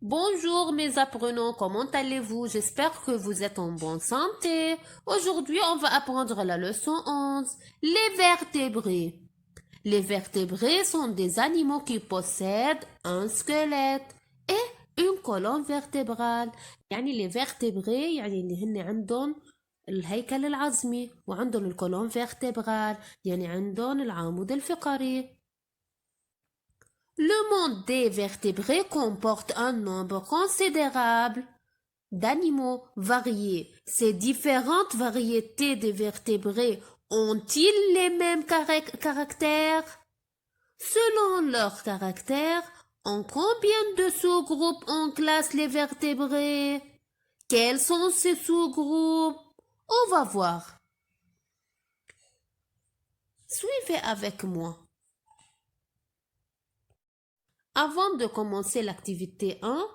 Bonjour mes apprenants, comment allez-vous? J'espère que vous êtes en bonne santé. Aujourd'hui, on va apprendre la leçon 11, les vertébrés. Les vertébrés sont des animaux qui possèdent un squelette et une colonne vertébrale. يعني les vertébrés يعني اللي هن عندهم الهيكل العظمي وعندهم الكولون vertébrale يعني عندهم العمود الفقري. Le monde des vertébrés comporte un nombre considérable d'animaux variés. Ces différentes variétés de vertébrés ont-ils les mêmes caractères? Selon leur caractère, en combien de sous-groupes on classe les vertébrés? Quels sont ces sous-groupes? On va voir. Suivez avec moi. Avant de commencer l'activité 1,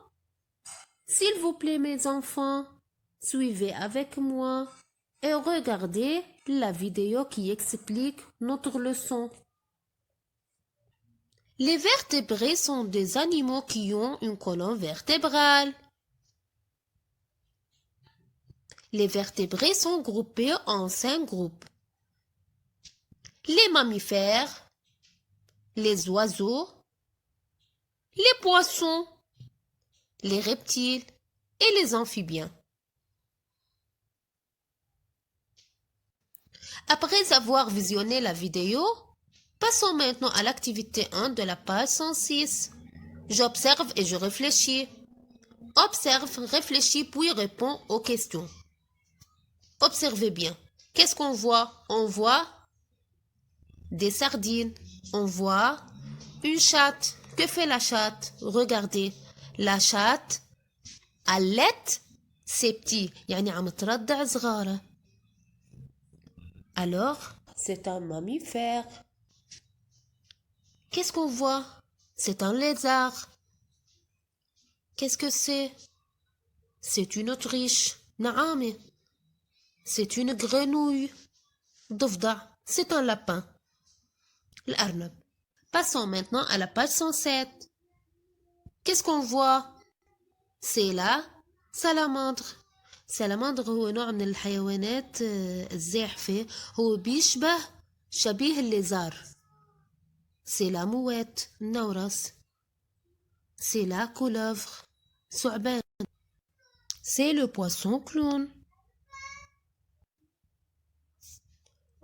s'il vous plaît mes enfants, suivez avec moi et regardez la vidéo qui explique notre leçon. Les vertébrés sont des animaux qui ont une colonne vertébrale. Les vertébrés sont groupés en 5 groupes. Les mammifères, les oiseaux, les poissons, les reptiles et les amphibiens. Après avoir visionné la vidéo, passons maintenant à l'activité 1 de la page 106. J'observe et je réfléchis. Observe, réfléchis puis réponds aux questions. Observez bien. Qu'est-ce qu'on voit? On voit des sardines. On voit une chatte. Que fait la chatte? Regardez. La chatte allait ses petits. يعني عم ترضع صغارها. Alors, c'est un mammifère. Qu'est-ce qu'on voit? C'est un lézard. Qu'est-ce que c'est? C'est une autruche. نعامة. C'est une grenouille. ضفدع. C'est un lapin. الأرنب. Passons maintenant à la page 107. Qu'est-ce qu'on voit? C'est la salamandre. salamandre هو نوع من الحيوانات الزاحفة. هو بيشبه شبيه الليزار. C'est la mouette. النورس. C'est la couleuvre. ثعبان. C'est le poisson clown.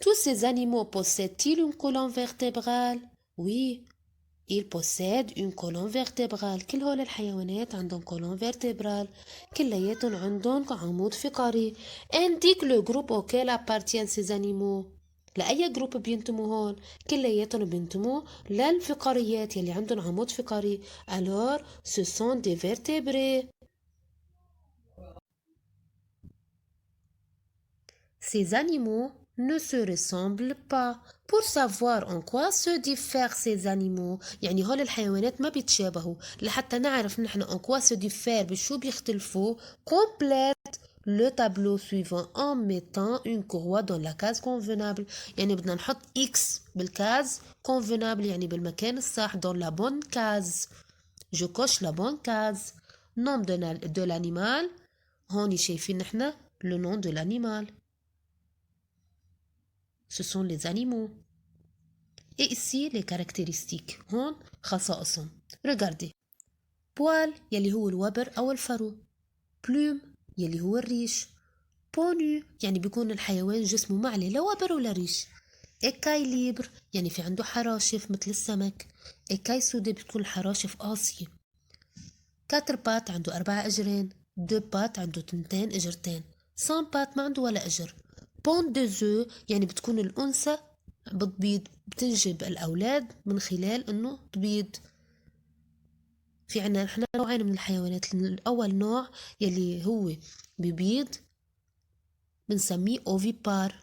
Tous ces animaux possèdent-ils une colonne vertébrale? Oui, ils possèdent une colonne vertébrale. كل هول الحيوانات عندهم colonne vertébrale. كلياتهم عندهم عمود فقري. Indique le groupe auquel appartiennent ces animaux. لأي جروب بينتموا هون؟ كلياتهم بينتموا للفقاريات يلي عندهم عمود فقري. Alors, ce sont des vertébrés. Ces animaux ne se ressemblent pas. Pour savoir en quoi se diffèrent ces animaux يعني هول الحيوانات ما بيتشابهوا لحتى نعرف نحن en quoi se diffèrent بشو بيختلفوا complète le tableau suivant en mettant une courroie dans la case convenable يعني بدنا نحط X بالكاز convenable يعني بالمكان الصح dans la bonne case. Je coche la bonne case. Nom de l'animal هون شايفين نحن le nom de l'animal. Ce sont les animaux. Et ici les caractéristiques. هون خصائصهم. Regardez. poil يلي هو الوبر أو الفرو. plume يلي هو الريش. بونو يعني بيكون الحيوان جسمه ما عليه لا وبر ولا ريش. écaille libre يعني في عنده حراشف مثل السمك. écaille soudée بتكون الحراشف قاسية. 4 بات عنده 4 أجرين. 2 بات عنده 2 إجرتين. 100 بات ما عنده ولا أجر. بون دو زو يعني بتكون الأنثى بتبيض بتنجب الأولاد من خلال إنه تبيض. في عنا نحن نوعين من الحيوانات. الأول نوع يلي هو ببيض بنسميه أوفيبار.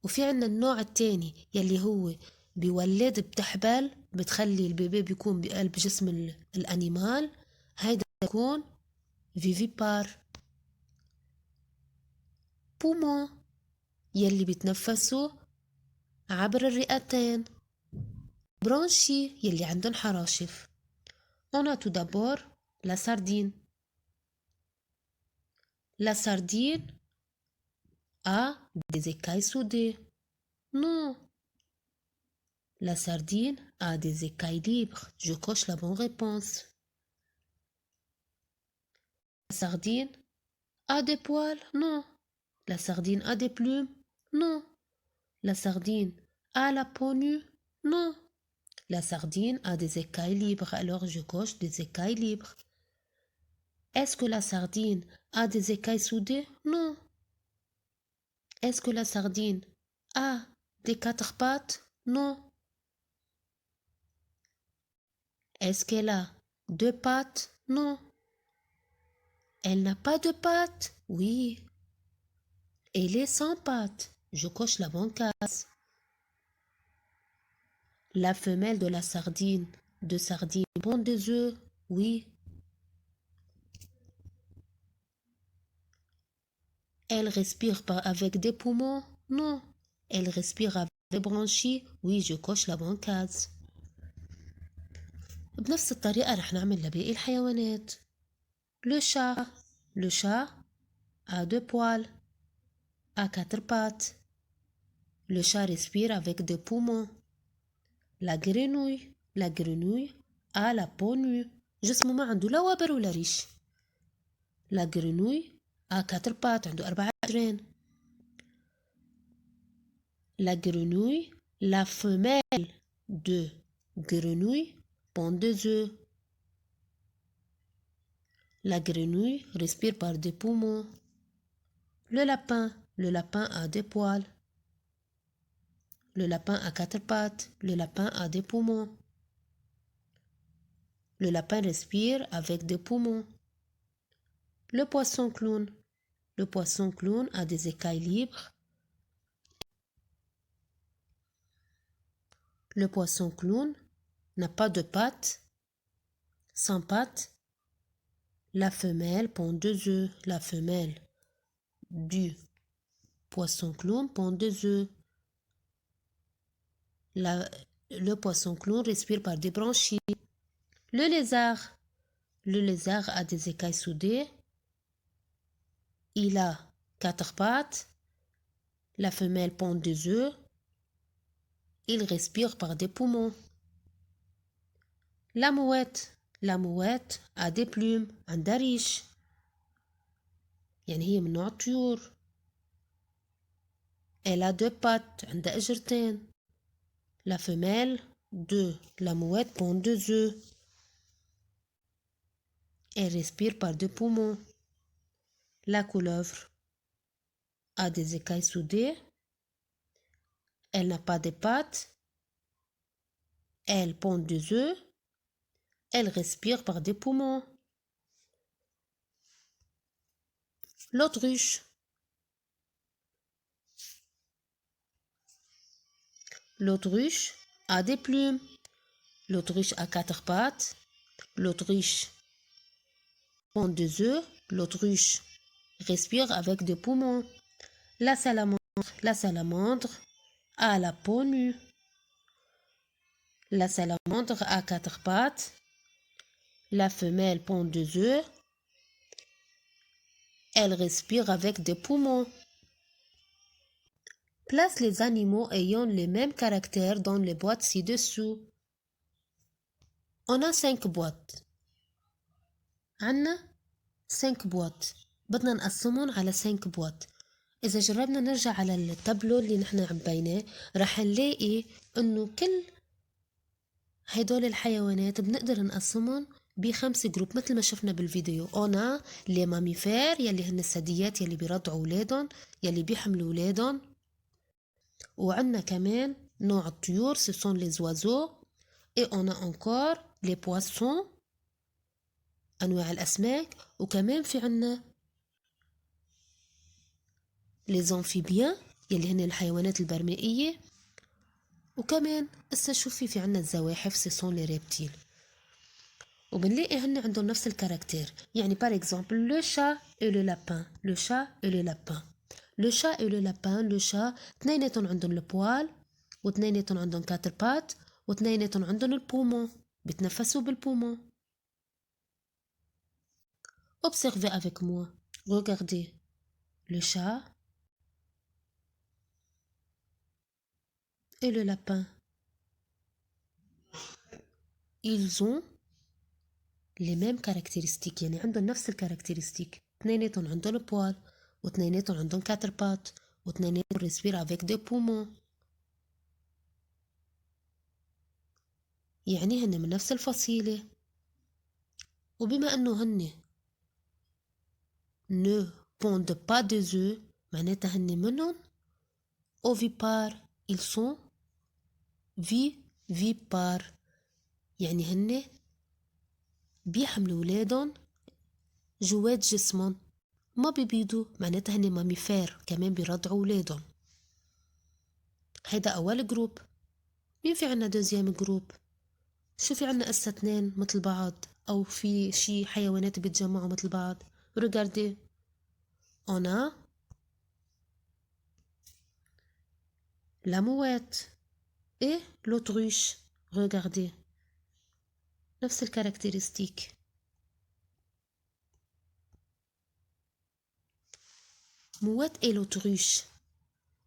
وفي عنا النوع التاني يلي هو بيولد بتحبل بتخلي البيبي بيكون بقلب جسم الأنيمال. هيدا يكون فيفيبار. بومون يلي بيتنفسوا عبر الرئتين. برونشي يلي عندهم حراشف. On a tout d'abord La sardine. La sardine a des écailles soudées. Non. La sardine a des écailles libres. Je coche la bonne réponse. La sardine a des poils. Non. La sardine a des plumes. Non. La sardine a la peau nue. Non. La sardine a des écailles libres. Alors je coche des écailles libres. Est-ce que la sardine a des écailles soudées? Non. Est-ce que la sardine a des quatre pattes? Non. Est-ce qu'elle a deux pattes? Non. Elle n'a pas de pattes? Oui. Elle est sans pattes. Je coche la bonne case. La femelle de la sardine pond des œufs? Oui. Elle respire avec des poumons? Non. Elle respire avec des branchies? Oui, je coche la bonne case. بنفس الطريقة رح نعمل لباقي الحيوانات. Le chat a deux poils, a quatre pattes. Le chat respire avec des poumons. La grenouille a la peau nue. جسمه ما عنده لا وبر ولا ريش. La grenouille a quatre pattes, عنده 4 أجرين. La grenouille, la femelle de grenouille pond des œufs. La grenouille respire par des poumons. Le lapin a des poils. Le lapin a 4 pattes. Le lapin a des poumons. Le lapin respire avec des poumons. Le poisson clown a des écailles libres. Le poisson clown n'a pas de pattes. Sans pattes, la femelle pond 2 œufs. La femelle du poisson clown pond 2 œufs. Le poisson clown respire par des branchies. Le lézard a des écailles soudées. Il a 4 pattes. La femelle pond 2 œufs. Il respire par des poumons. La mouette a des plumes. عندها ريش. يعني هي من نوع الطيور. Elle a 2 pattes. عندها أجرتين. La femelle de la mouette pond 2 œufs. Elle respire par 2 poumons. La couleuvre a des écailles soudées. Elle n'a pas de pattes. Elle pond 2 œufs. Elle respire par des poumons. L'autruche. L'autruche a des plumes. L'autruche a 4 pattes. L'autruche pond 2 œufs. L'autruche respire avec des poumons. La salamandre a la peau nue. La salamandre a 4 pattes. La femelle pond 2 œufs. Elle respire avec des poumons. Place les animaux ayant les mêmes caractères dans les boîtes ci-dessous. On a 5 boîtes. عنا 5 boîtes. بدنا نقسمهم على 5 boîtes. إذا جربنا نرجع على التابلو اللي نحن عبيناه رح نلاقي إنه كل هيدول الحيوانات بنقدر نقسمهم ب5 جروب مثل ما شفنا بالفيديو. أنا لي ماميفير يلي هن الثدييات يلي بيرضعوا ولادهم يلي بيحملوا ولادهم. وعندنا كمان نوع الطيور ce sont les oiseaux. et on a encore les poissons أنواع الأسماك. وكمان في عنا les amphibiens يلي هن الحيوانات البرمائية. وكمان هسه شوفي في عنا الزواحف ce sont les reptiles. وبنلاقي هن عندهم نفس الكاركتير. يعني par exemple le chat et le lapin. Le chat et le lapin. Le chat et le lapin. Le chat اثنيناتهم عندهم البوال واثنيناتهم عندهم 4 بات واثنيناتهم عندهم البومون بيتنفسوا بالبومون. Observez avec moi. Regardez le chat et le lapin. Ils ont les mêmes caractéristiques، يعني عندهم نفس الكاركترستيك. اثنيناتهم عندهم بوال، واثنيناتهم عندهم 4 بات، واثنيناتهم ريسبير افيك دي بومون. يعني هن من نفس الفصيلة، وبما انه هن ne pondent pas des œufs معناتها هن منهم ovipares. ils sont vivipares يعني هن بيحملوا ولادهم جوات جسمهم، ما بيبيضوا معناتها هن ماميفير كمان بيرضعوا ولادهم. هيدا أول جروب. مين في عنا دوزيام جروب؟ شو في عنا قصة اثنين مثل بعض أو في شي حيوانات بيتجمعوا مثل بعض؟ Regardez, on a la mouette et l'autruche. Regardez, نفس الكاركترستيك. موات et l'autruche.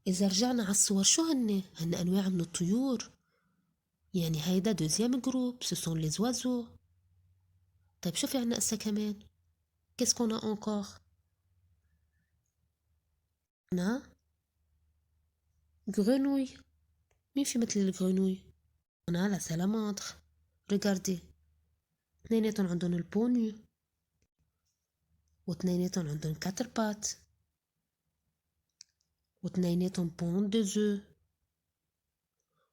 إذا رجعنا على الصور شو هن أنواع من الطيور، يعني هيدا دوزيام جروب ce sont les oiseaux. طيب شو في عنا قصة كمان؟ qu'est-ce qu'on a encore؟ on a grenouille. مين في مثل الجرنوي؟ on a la salamandre. Regardez, اثنيناتهم عندهم البونيو، واثنيناتهم عندهم 4 بات، واثنيناتهم بون دو زو،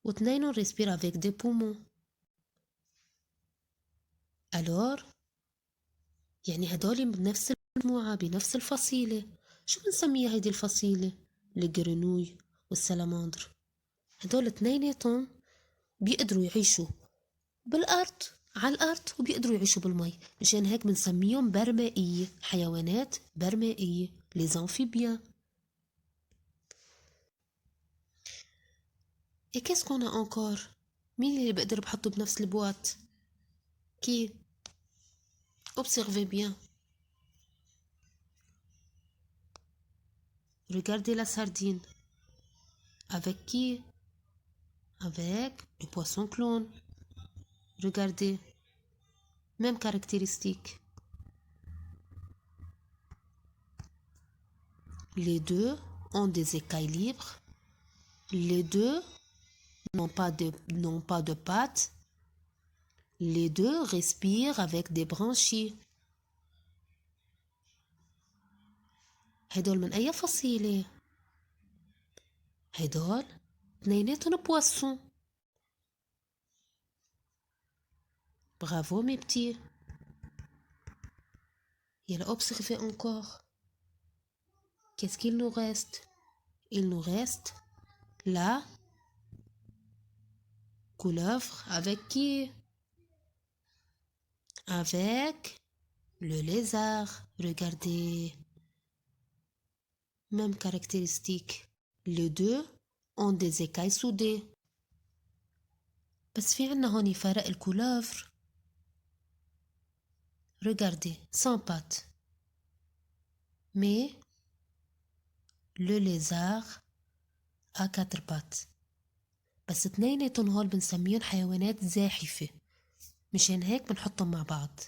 واثنينهم ريسبير افيك دي بومون. الور يعني هدول بنفس المجموعة بنفس الفصيلة. شو بنسميها هيدي الفصيلة؟ الجرنوي والسلاماندر. هدول اثنيناتهم بيقدروا يعيشوا بالأرض، على الأرض، وبيقدروا يعيشوا بالمي، مشان هيك بنسميهم برمائية، حيوانات برمائية، les amphibiens. Et qu'est-ce qu'on a encore؟ مين اللي بقدر بحطه بنفس البوات؟ Qui؟ Observez bien. Regardez la sardine. Avec qui? Avec le poisson clone. Regardez. Même caractéristique. Les deux ont des écailles libres. Les deux n'ont pas de pattes. Les deux respirent avec des branchies. هدول من أي فصيلة؟ هدول اثنيناتهم بواسون. Bravo mes petits. Et là, observez encore. Qu'est-ce qu'il nous reste? Il nous reste la couleuvre. Avec qui? Avec le lézard. Regardez. Même caractéristique. Les deux ont des écailles soudées. بس في عنا هوني فرق. الكولافر regardez sans pattes, mais le lézard a 4 pattes. بس اثنيناتهم هول بنسميهم حيوانات زاحفة، مشان هيك بنحطهم مع بعض.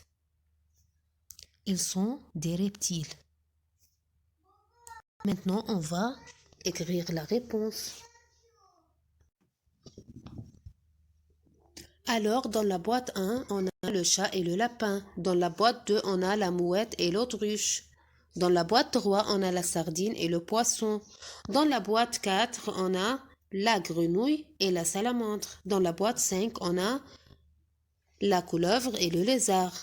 Ils sont des reptiles. Maintenant on va écrire la réponse. Alors, dans la boîte 1, on a le chat et le lapin. Dans la boîte 2, on a la mouette et l'autruche. Dans la boîte 3, on a la sardine et le poisson. Dans la boîte 4, on a la grenouille et la salamandre. Dans la boîte 5, on a la couleuvre et le lézard.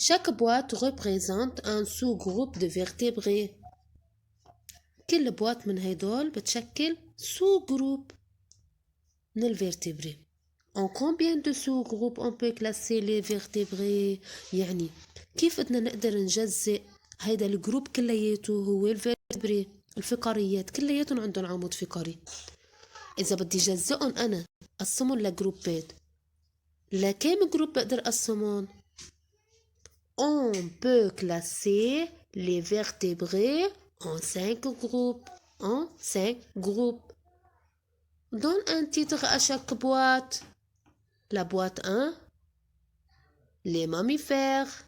Chaque boîte représente un sous-groupe de vertébrés. كل boîte من هيدول بتشكل sous-groupe من الفيرتبري. En combien de sous-groupes on peut classer les vertébrés؟ يعني كيف بدنا نقدر نجزئ هيدا الجروب كلياته؟ هو الفيرتبري، الفقاريات كلياتهم عندهم عمود فقري. إذا بدي جزئهم أنا قسمهم لجروبات، لكام جروب بقدر قسمهم؟ On peut classer les vertébrés en 5 groupes. En 5 groupes. Donne un titre à chaque boîte. La boîte 1, les mammifères.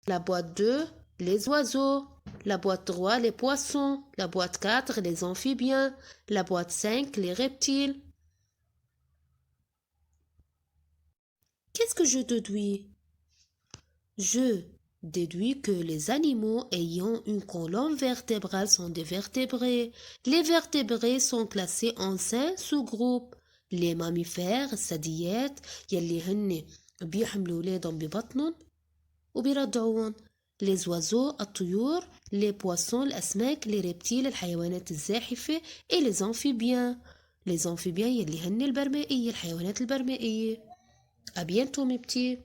La boîte 2, les oiseaux. La boîte 3, les poissons. La boîte 4, les amphibiens. La boîte 5, les reptiles. Qu'est-ce que je déduis? Je déduis que les animaux ayant une colonne vertébrale sont des vertébrés. Les vertébrés sont classés en 5 sous-groupes. les mammifères الثدييات يلي هن بيحملوا ولادهم ببطنهم وبيرضعوهم. les oiseaux الطيور les poissons الأسماك les reptiles الحيوانات الزاحفة et les amphibiens les amphibiens يلي هن البرمائية الحيوانات البرمائية. À bientôt mes petits.